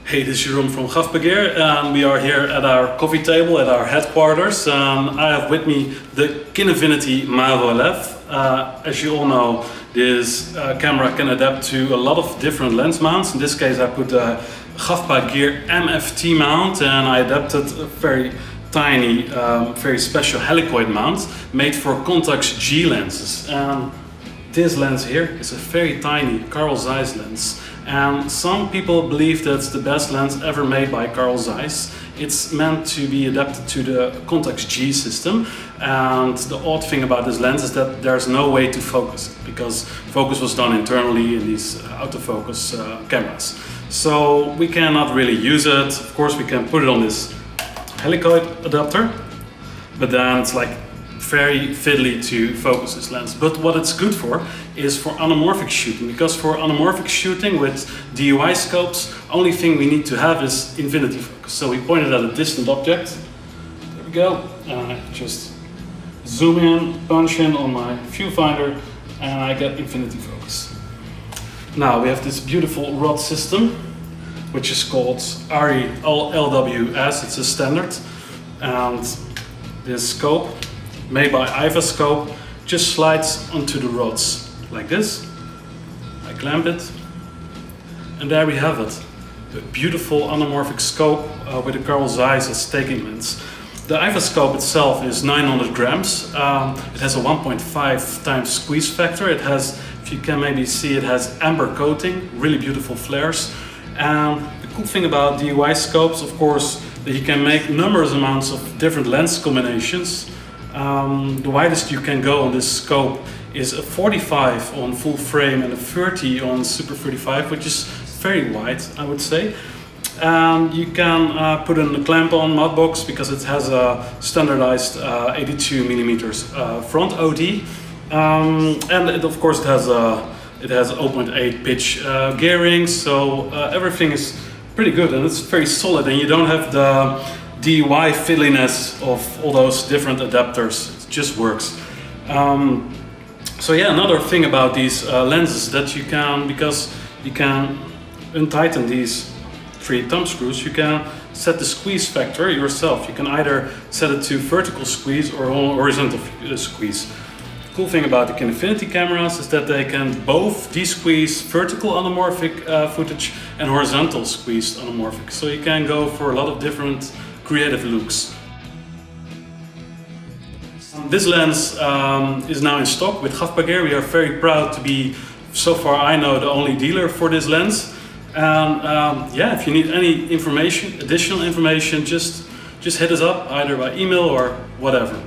Hey, this is Jeroen from Gafpagear, and we are here at our coffee table at our headquarters. I have with me the Kinefinity Mavo LF. As you all know, this camera can adapt to a lot of different lens mounts. In this case, I put a Gafpagear MFT mount, and I adapted a very tiny, very special helicoid mount made for Contax G lenses. This lens here is a very tiny Carl Zeiss lens, and some people believe that's the best lens ever made by Carl Zeiss. It's meant to be adapted to the Contax G system, and the odd thing about this lens is that there's no way to focus it, because focus was done internally in these autofocus cameras. So we cannot really use it. Of course, we can put it on this helicoid adapter, but then it's like very fiddly to focus this lens. But what it's good for is for anamorphic shooting, because for anamorphic shooting with DUI scopes, only thing we need to have is infinity focus. So we pointed at a distant object. There we go. And I just zoom in, punch in on my viewfinder, and I get infinity focus. Now we have this beautiful rod system, which is called ARRI LWS. It's a standard, and this scope, made by Ivascope, just slides onto the rods like this. I clamp it, and there we have it. A beautiful anamorphic scope with a Carl Zeiss as taking lens. The Ivascope itself is 900 grams. It has a 1.5 times squeeze factor. It has, if you can maybe see, it has amber coating, really beautiful flares. And the cool thing about DUI scopes, of course, that you can make numerous amounts of different lens combinations. The widest you can go on this scope is a 45 on full frame and a 30 on Super 35, which is very wide, I would say. You can put in a clamp-on mud box because it has a standardized 82 millimeters front OD, and it, of course, it has 0.8 pitch gearing, so everything is pretty good and it's very solid, and you don't have the DUI fiddliness of all those different adapters. It just works. So yeah, another thing about these lenses that you can, because you can untighten these 3 thumb screws, you can set the squeeze factor yourself. You can either set it to vertical squeeze or horizontal squeeze. The cool thing about the Kinefinity cameras is that they can both de-squeeze vertical anamorphic footage and horizontal squeezed anamorphic. So you can go for a lot of different creative looks. This lens is now in stock with Gafpagear. We are very proud to be, so far I know, the only dealer for this lens. And yeah, if you need any information, additional information, just hit us up either by email or whatever.